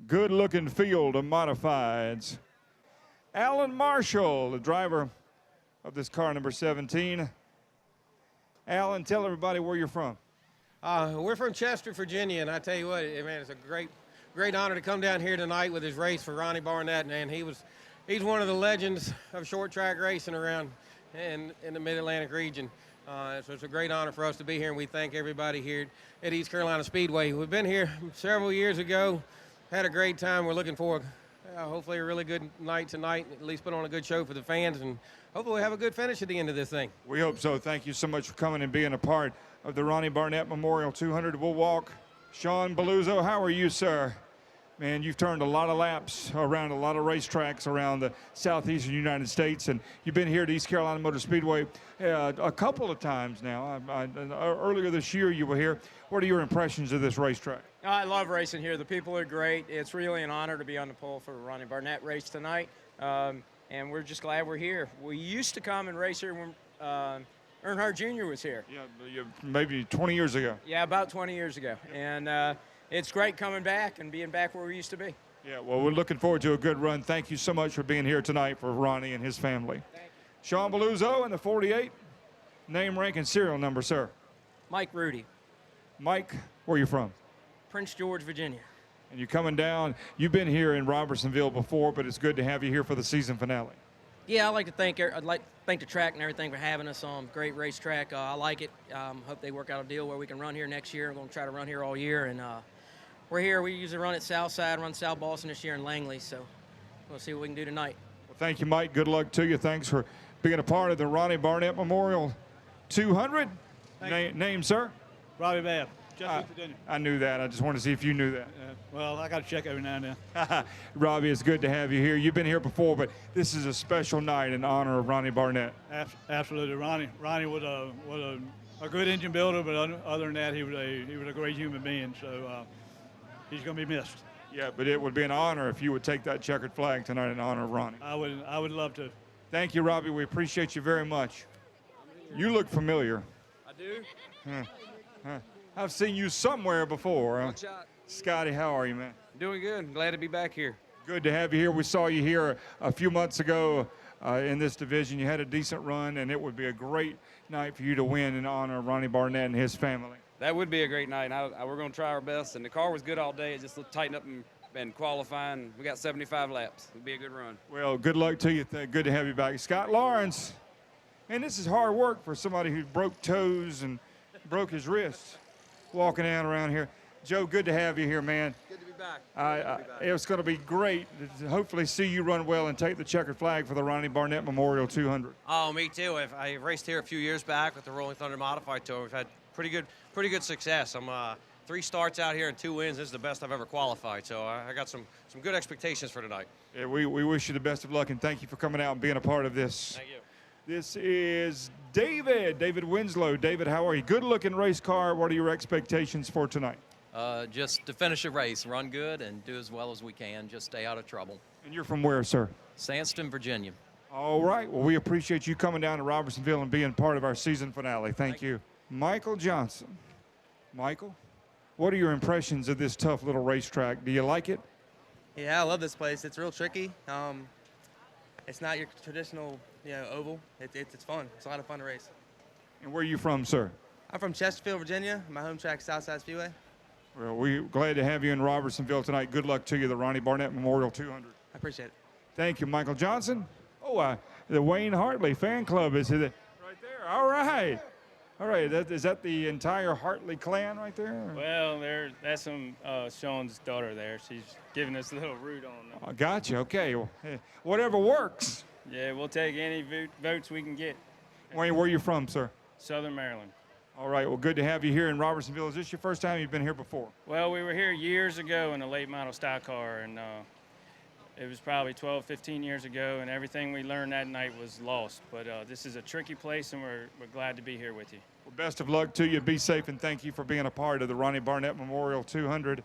Good-looking field of modifieds. Alan Marshall, the driver of this car, number 17. Alan, tell everybody where you're from. We're from Chester, Virginia, and I tell you what, man, it's a great honor to come down here tonight with his race for Ronnie Barnett. Man, he's one of the legends of short track racing around in the Mid-Atlantic region. So it's a great honor for us to be here, and we thank everybody here at East Carolina Speedway. We've been here several years ago, had a great time. We're looking forward, hopefully, a really good night tonight, at least put on a good show for the fans, and hopefully we'll have a good finish at the end of this thing. We hope so. Thank you so much for coming and being a part of the Ronnie Barnett Memorial 200. We'll walk. Sean Beluzzo, how are you, sir? Man, you've turned a lot of laps around a lot of racetracks around the southeastern United States, and you've been here at East Carolina Motor Speedway a couple of times now. Earlier this year you were here. What are your impressions of this racetrack? I love racing here. The people are great. It's really an honor to be on the pole for the Ronnie Barnett race tonight, and we're just glad we're here. We used to come and race here when Earnhardt Jr. was here. Yeah, maybe 20 years ago. Yeah, about 20 years ago. And it's great coming back and being back where we used to be. Yeah, well, we're looking forward to a good run. Thank you so much for being here tonight for Ronnie and his family. Thank you. Sean Beluzzo in the 48. Name, rank, and serial number, sir. Mike Rudy. Mike, where are you from? Prince George, Virginia. And you're coming down. You've been here in Robertsonville before, but it's good to have you here for the season finale. Yeah, I'd like to thank the track and everything for having us on. Great racetrack. I like it. Hope they work out a deal where we can run here next year. I'm going to try to run here all year. And we're here. We usually run at Southside, run South Boston this year in Langley. So we'll see what we can do tonight. Well, thank you, Mike. Good luck to you. Thanks for being a part of the Ronnie Barnett Memorial 200. Name, sir? Robbie Babb, Chesapeake, Virginia. I knew that. I just wanted to see if you knew that. Well, I got to check every now and then. Robbie, it's good to have you here. You've been here before, but this is a special night in honor of Ronnie Barnett. Absolutely. Ronnie was a good engine builder, but other than that, he was a great human being. So he's going to be missed. Yeah, but it would be an honor if you would take that checkered flag tonight in honor of Ronnie. I would love to. Thank you, Robbie. We appreciate you very much. You look familiar. I do. I've seen you somewhere before. Watch out. Scotty, how are you, man? Doing good. Glad to be back here. Good to have you here. We saw you here a few months ago in this division. You had a decent run, and it would be a great night for you to win in honor of Ronnie Barnett and his family. That would be a great night. We're going to try our best, and the car was good all day. It just tightened up and qualifying. We got 75 laps. It'll be a good run. Well, good luck to you. Good to have you back. Scott Lawrence. Man, this is hard work for somebody who broke toes and broke his wrists walking out around here. Joe, good to have you here, man. Good to be back. It's going to be great to hopefully see you run well and take the checkered flag for the Ronnie Barnett Memorial 200. Oh, me too. I raced here a few years back with the Rolling Thunder Modified Tour. We've had pretty good success. I'm 3 starts out here and 2 wins. This is the best I've ever qualified. So I got some good expectations for tonight. Yeah, we wish you the best of luck, and thank you for coming out and being a part of this. Thank you. This is David Winslow. David, how are you? Good-looking race car. What are your expectations for tonight? Just to finish a race, run good, and do as well as we can. Just stay out of trouble. And you're from where, sir? Sandston, Virginia. All right. Well, we appreciate you coming down to Robertsonville and being part of our season finale. Thank you. Michael Johnson. Michael, what are your impressions of this tough little racetrack? Do you like it? Yeah, I love this place. It's real tricky. It's not your traditional, oval. It's fun. It's a lot of fun to race. And where are you from, sir? I'm from Chesterfield, Virginia. My home track, Southside Speedway. Well, we're glad to have you in Robertsonville tonight. Good luck to you, the Ronnie Barnett Memorial 200. I appreciate it. Thank you, Michael Johnson. Oh, the Wayne Hartley fan club is it right there. All right. All right. Is that the entire Hartley clan right there? Well, that's some Sean's daughter there. She's giving us a little root on them. I got you. Okay. Well, whatever works. Yeah, we'll take any votes we can get. Wayne, where are you from, sir? Southern Maryland. All right. Well, good to have you here in Robertsonville. Is this your first time? You've been here before? Well, we were here years ago in a late model stock car, and it was probably 12, 15 years ago, and everything we learned that night was lost. But this is a tricky place, and we're glad to be here with you. Well, best of luck to you. Be safe, and thank you for being a part of the Ronnie Barnett Memorial 200.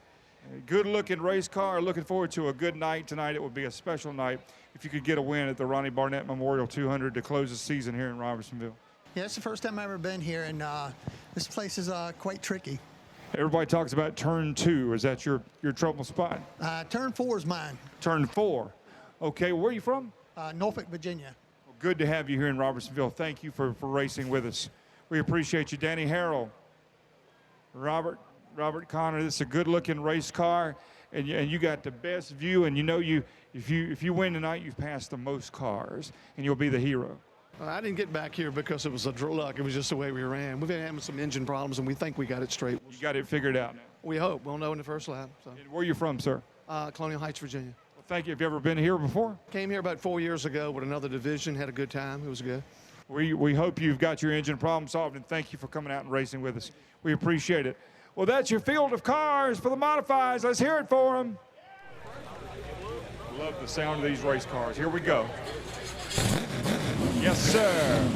Good-looking race car. Looking forward to a good night tonight. It would be a special night if you could get a win at the Ronnie Barnett Memorial 200 to close the season here in Robertsonville. Yeah, it's the first time I've ever been here, and this place is quite tricky. Everybody talks about turn 2. Is that your trouble spot? Turn 4 is mine. Turn 4. Okay, where are you from? Norfolk, Virginia. Well, good to have you here in Robertsonville. Thank you for racing with us. We appreciate you. Danny Harrell, Robert Connor. This is a good-looking race car, and you got the best view. And you know, if you win tonight, you've passed the most cars, and you'll be the hero. I didn't get back here because it was a luck. It was just the way we ran. We've been having some engine problems, and we think we got it straight. You got it figured out now. We hope. We'll know in the first lap. So. And where are you from, sir? Colonial Heights, Virginia. Well, thank you. Have you ever been here before? Came here about 4 years ago with another division. Had a good time. It was good. We hope you've got your engine problem solved, and thank you for coming out and racing with us. We appreciate it. Well, that's your field of cars for the modifieds. Let's hear it for them. Love the sound of these race cars. Here we go. Yes, sir.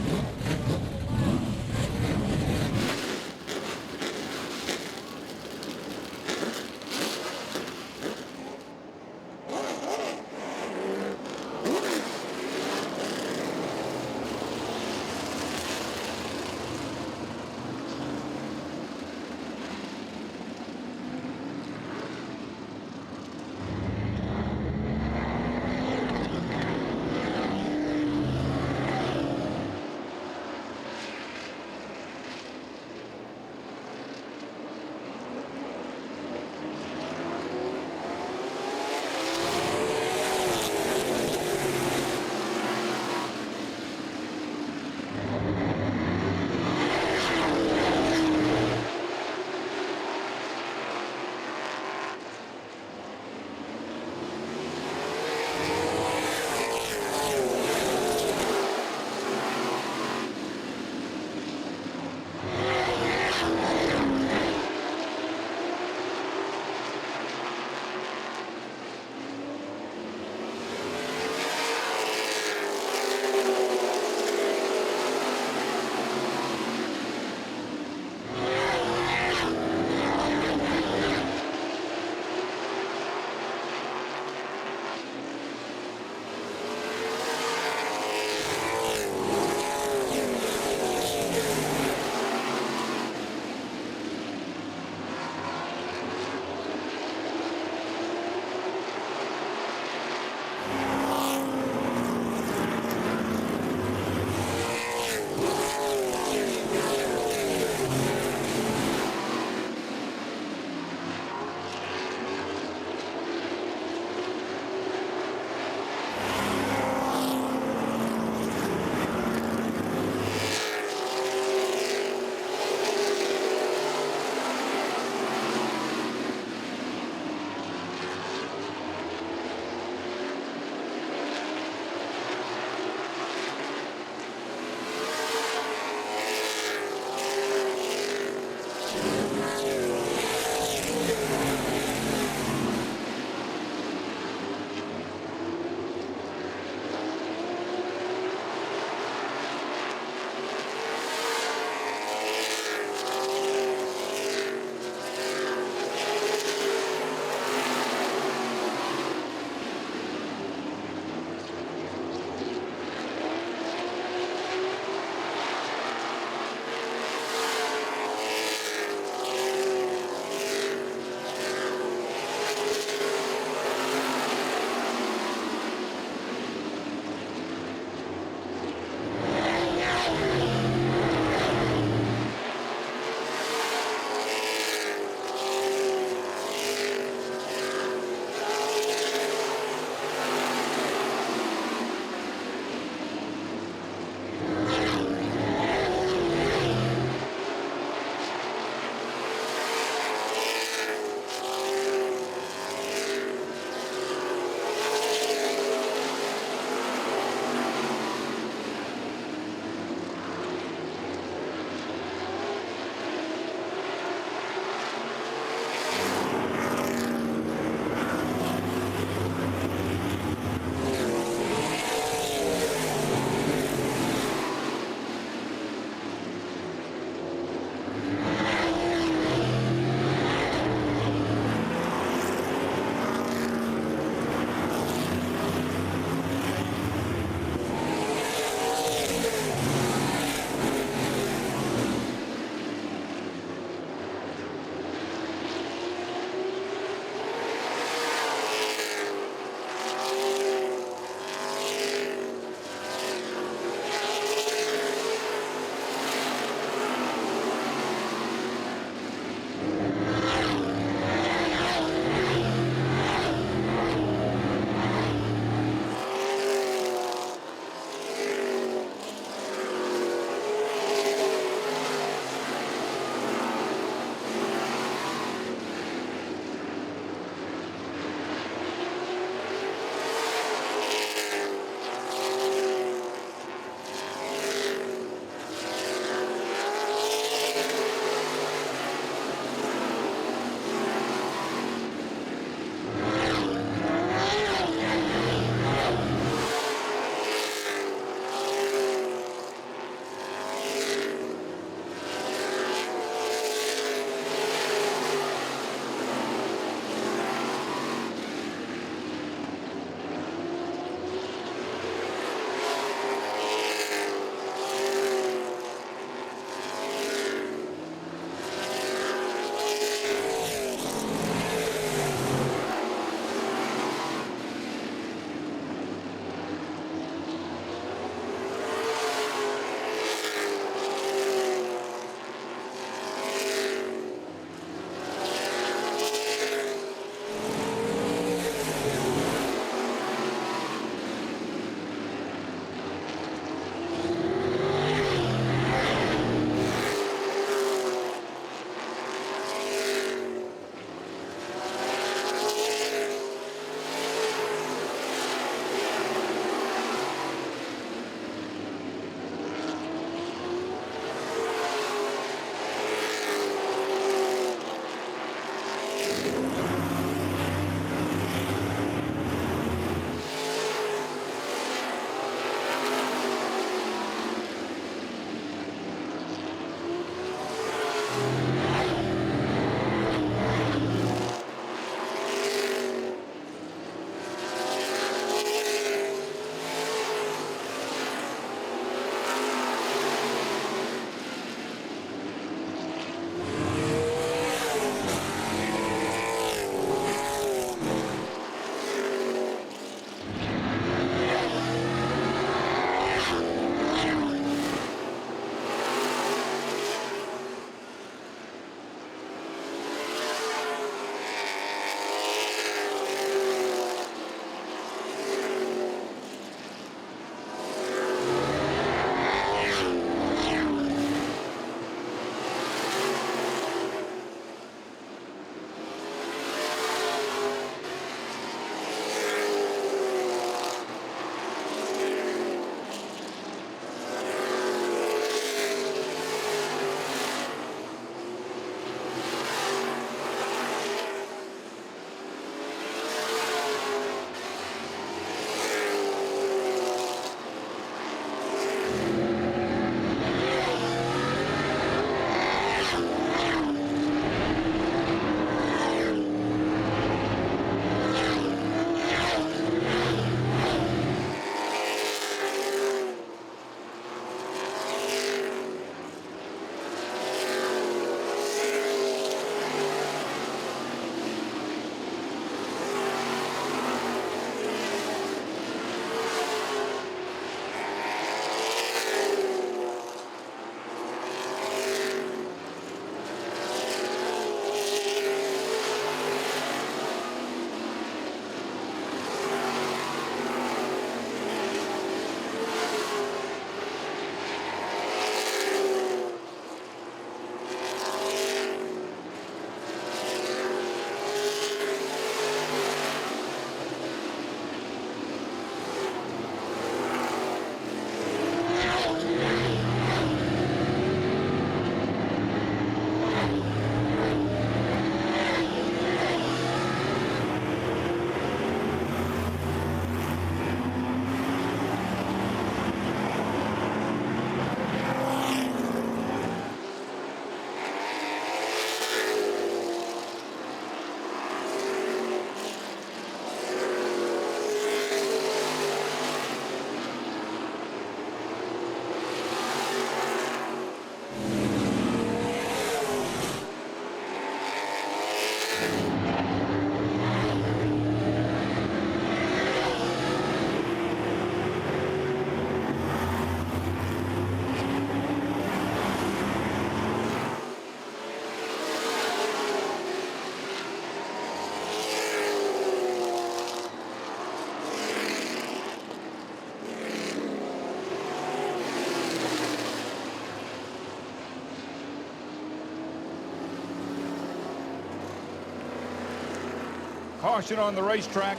caution on the racetrack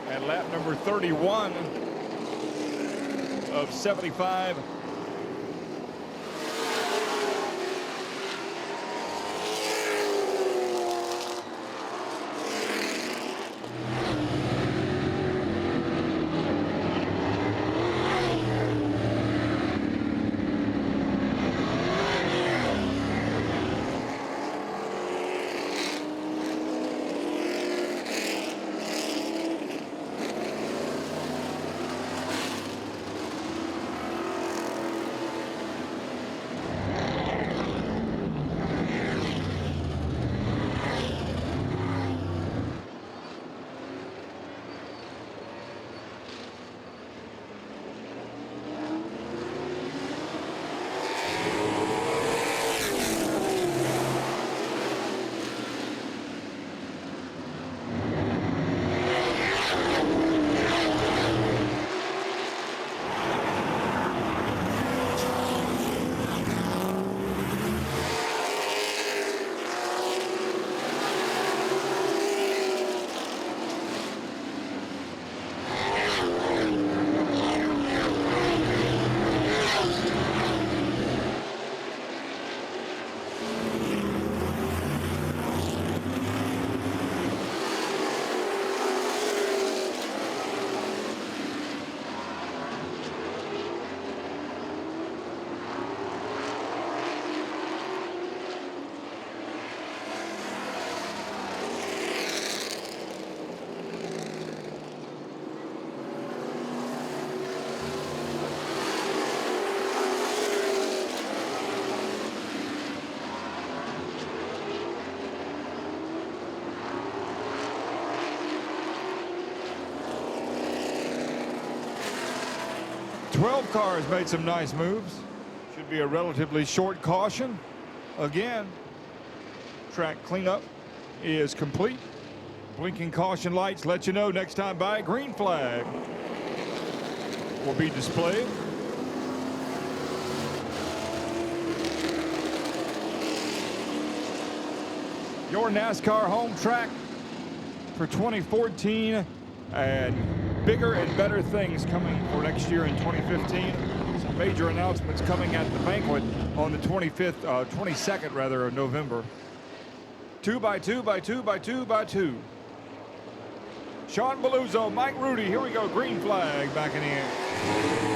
at lap number 31 of 75. Twelve cars made some nice moves. Should be a relatively short caution. Again, track cleanup is complete. Blinking caution lights let you know next time by. Green flag will be displayed. Your NASCAR home track for 2014, and bigger and better things coming for next year in 2015. Some major announcements coming at the banquet on the 22nd rather, of November. 2x2x2x2x2. Sean Belluzzo, Mike Rudy, here we go, green flag back in the air.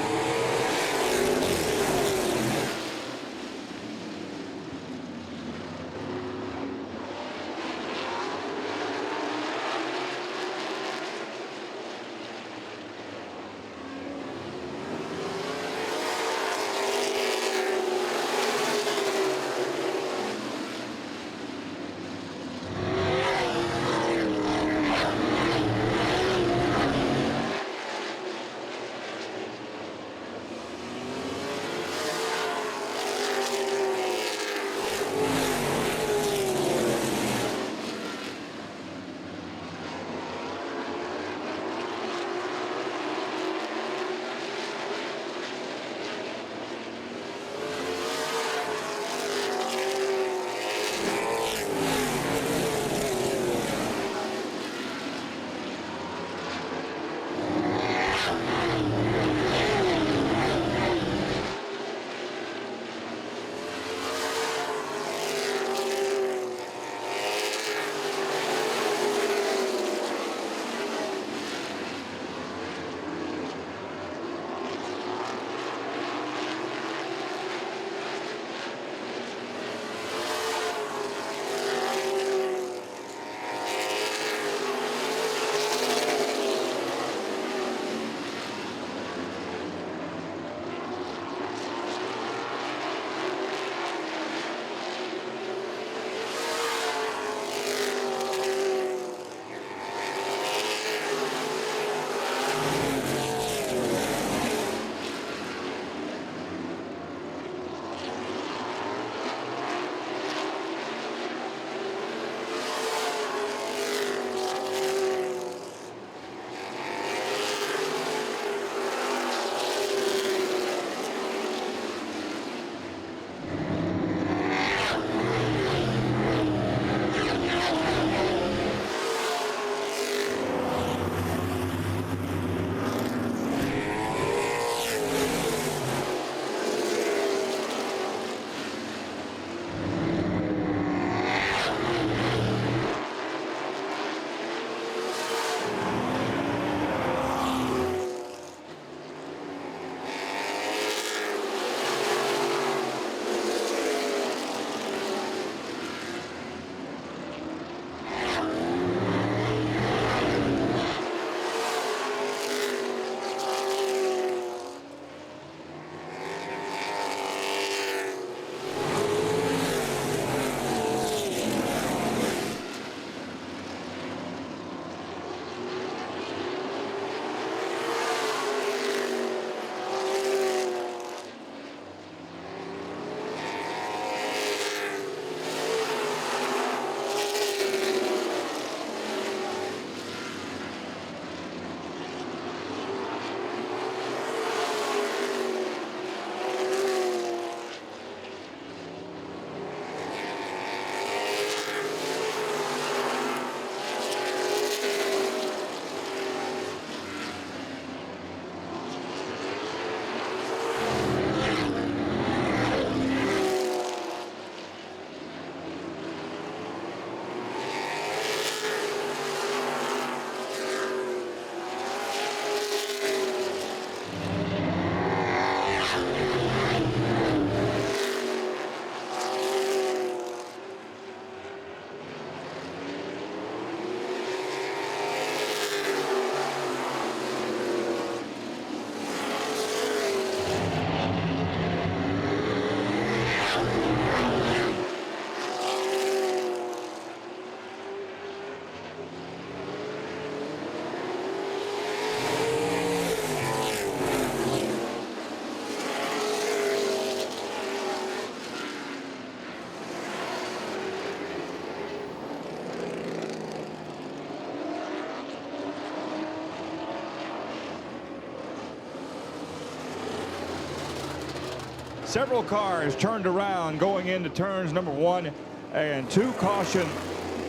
Several cars turned around going into turns number 1 and 2. Caution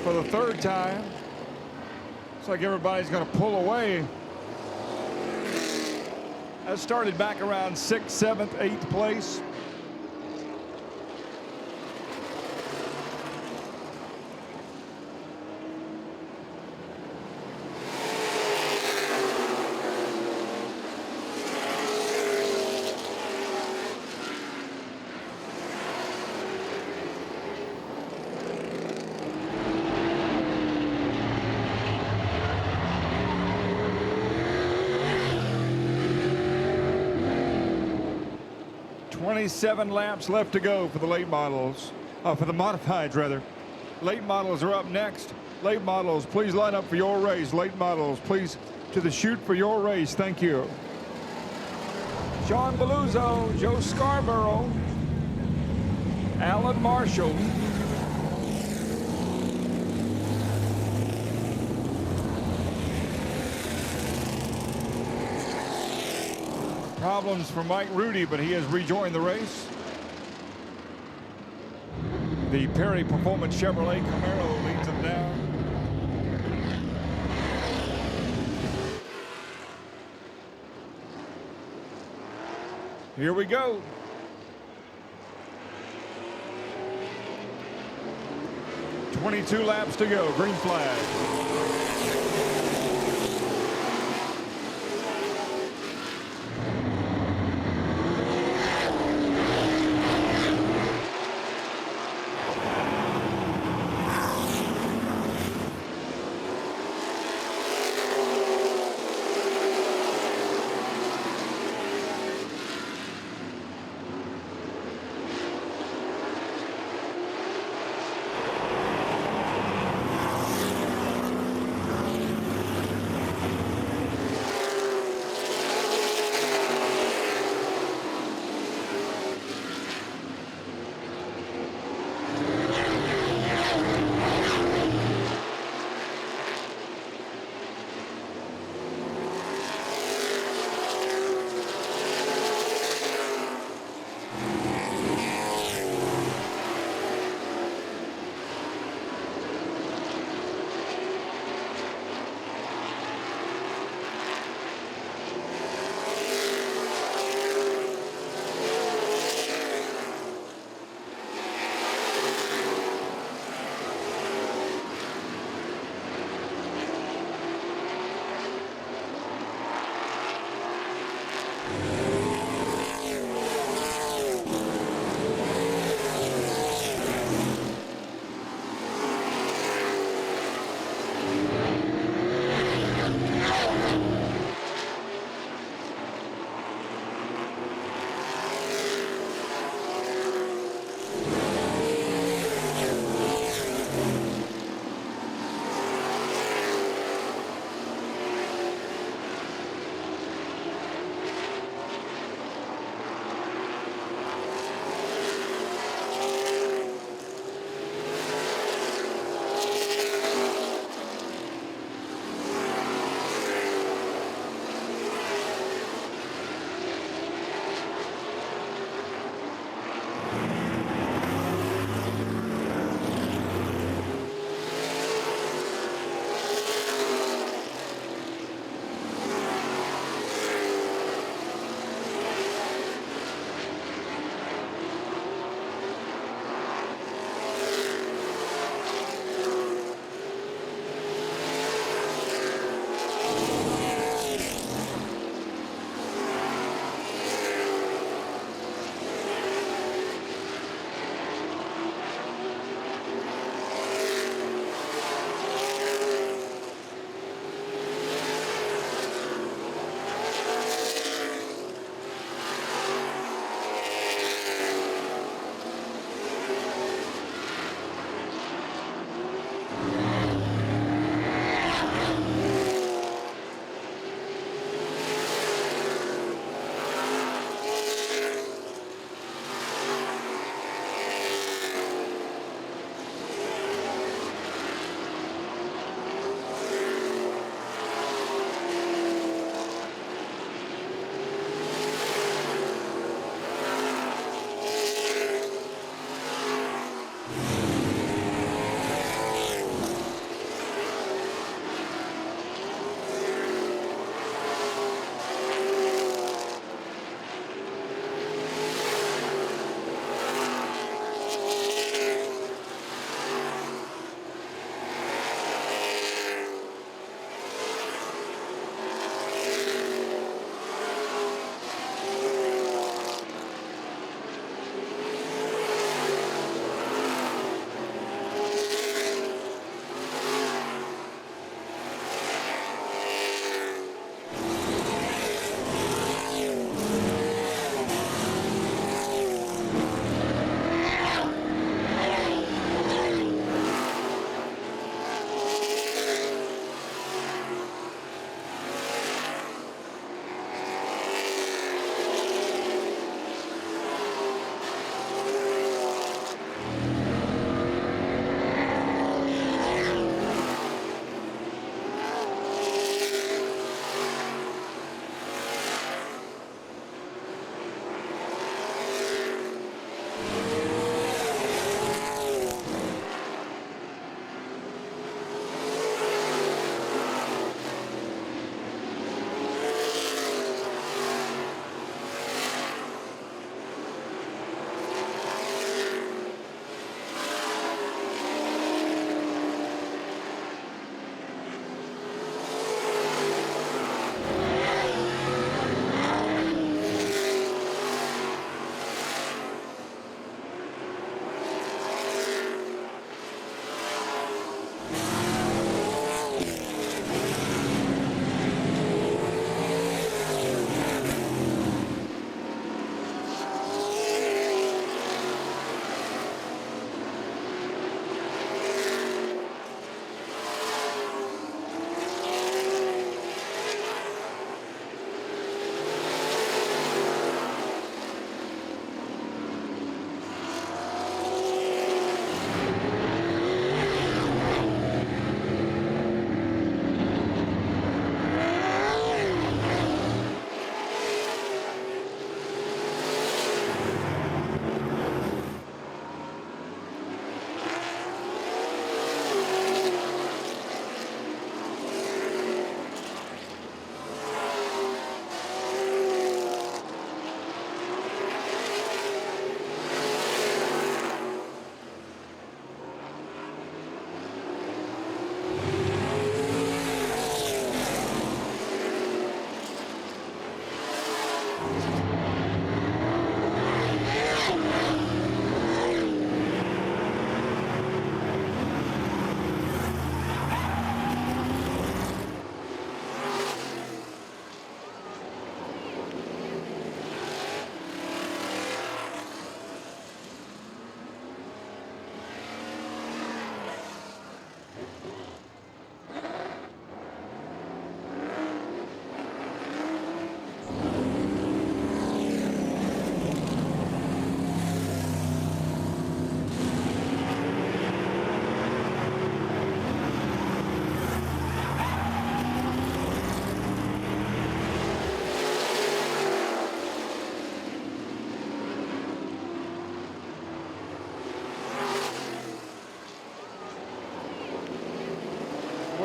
for the 3rd time. Looks like everybody's going to pull away. That started back around 6th, 7th, 8th place. Seven laps left to go for the late models, for the modifieds rather. Late models are up next. Late models, please line up for your race. Late models, please to the chute for your race. Thank you. Sean Beluzzo, Joe Scarborough, Alan Marshall, problems for Mike Rudy, but he has rejoined the race. The Perry Performance Chevrolet Camaro leads him down. Here we go. "22 laps to go, green flag."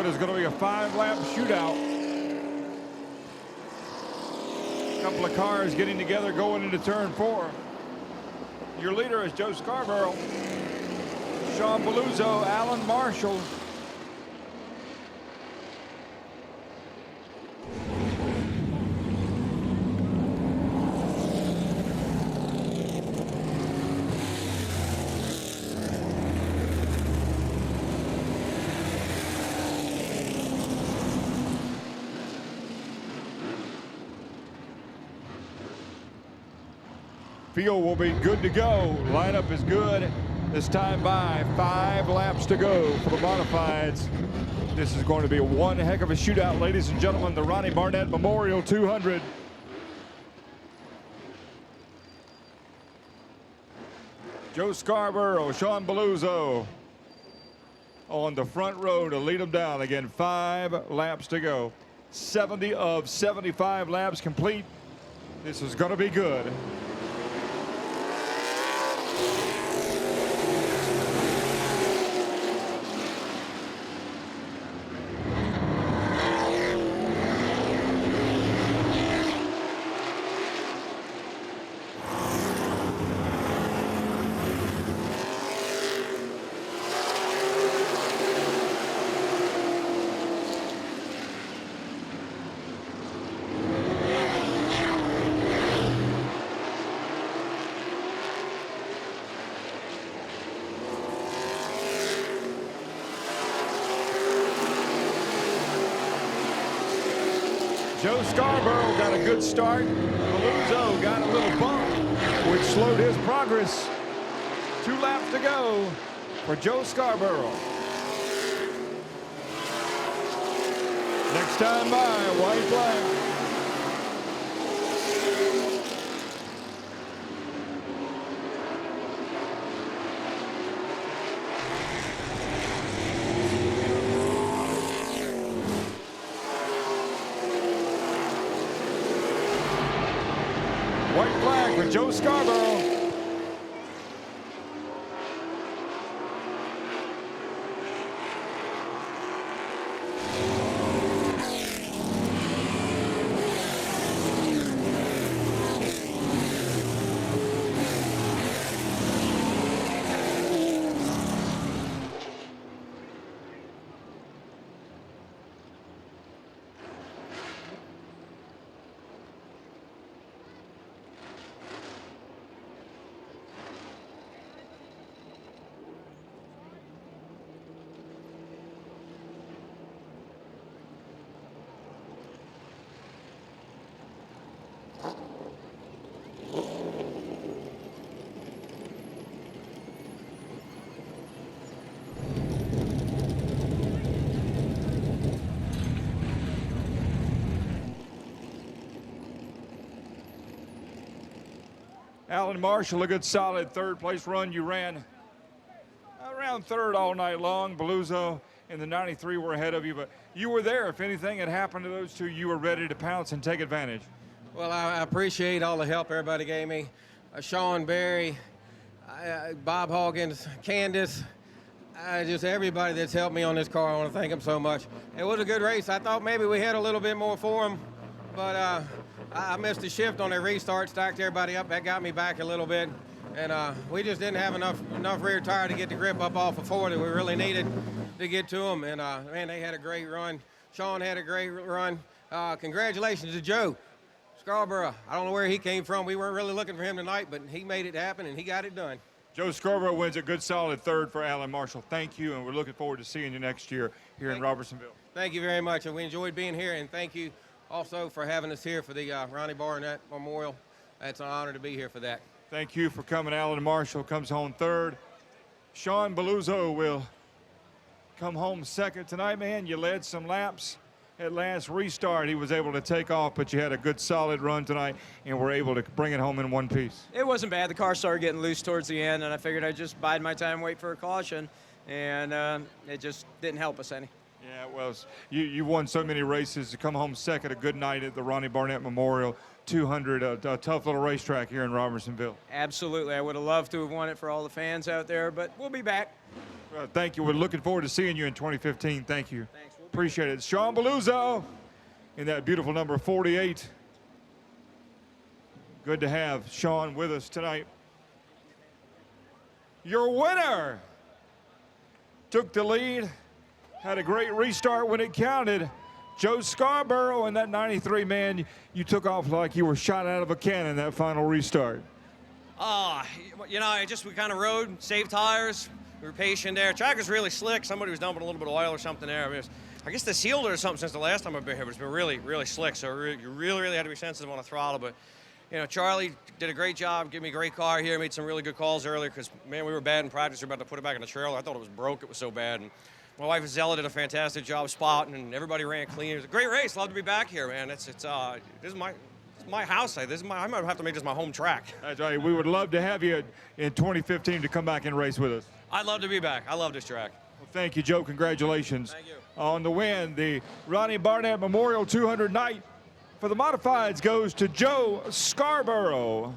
is going to be a 5-lap shootout. A couple of cars getting together going into turn 4. Your leader is Joe Scarborough, Sean Beluzzo, Alan Marshall. Field will be good to go. Lineup is good. This time by 5 laps to go for the modifieds. This is going to be one heck of a shootout, ladies and gentlemen. The Ronnie Barnett Memorial 200. Joe Scarborough, Sean Beluzzo on the front row to lead them down. Again, 5 laps to go. 70 of 75 laps complete. This is going to be good. Joe Scarborough got a good start. Beluzzo got a little bump, which slowed his progress. 2 laps to go for Joe Scarborough. Next time by, white flag. White flag for Joe Scarborough. Alan Marshall, a good solid 3rd place run. You ran around 3rd all night long. Beluzzo and the 93 were ahead of you, but you were there. If anything had happened to those two, you were ready to pounce and take advantage. Well, I appreciate all the help everybody gave me. Sean, Barry, Bob Hawkins, Candace, just everybody that's helped me on this car. I want to thank them so much. It was a good race. I thought maybe we had a little bit more for them, but I missed a shift on their restart, stacked everybody up. That got me back a little bit. And we just didn't have enough rear tire to get the grip up off of 4 that we really needed to get to them. And, man, they had a great run. Sean had a great run. Congratulations to Joe Scarborough. I don't know where he came from. We weren't really looking for him tonight, but he made it happen, and he got it done. Joe Scarborough wins a good solid 3rd for Alan Marshall. Thank you, and we're looking forward to seeing you next year here in Robertsonville. Thank you very much, and we enjoyed being here, and thank you also for having us here for the Ronnie Barnett Memorial. It's an honor to be here for that. Thank you for coming. Alan Marshall comes home 3rd. Sean Beluzzo will come home 2nd tonight, man. You led some laps. At last restart, he was able to take off, but you had a good solid run tonight and were able to bring it home in one piece. It wasn't bad. The car started getting loose towards the end, and I figured I'd just bide my time, wait for a caution, and it just didn't help us any. Yeah, well, you won so many races to come home 2nd. A good night at the Ronnie Barnett Memorial 200, a tough little racetrack here in Robertsonville. Absolutely. I would have loved to have won it for all the fans out there, but we'll be back. Thank you. We're looking forward to seeing you in 2015. Thank you. Thanks. Appreciate it. Sean Beluzzo in that beautiful number 48. Good to have Sean with us tonight. Your winner took the lead, had a great restart when it counted. Joe Scarborough and that 93, man, you took off like you were shot out of a cannon that final restart. You know, we kind of rode, saved tires. We were patient there. Track was really slick. Somebody was dumping a little bit of oil or something there. I mean, I guess they sealed it or something since the last time I've been here, but it's been really, really slick. So you really had to be sensitive on the throttle. But, you know, Charlie did a great job, gave me a great car here, made some really good calls earlier because, man, we were bad in practice. We were about to put it back in the trailer. I thought it was broke. It was so bad. And my wife Zella did a fantastic job spotting, and everybody ran clean. It was a great race. Love to be back here, man. This is my house. I might have to make this my home track. That's right. We would love to have you in 2015 to come back and race with us. I'd love to be back. I love this track. Well, thank you, Joe. Congratulations. Thank you. On the win. The Ronnie Barnett Memorial 200 night for the modifieds goes to Joe Scarborough.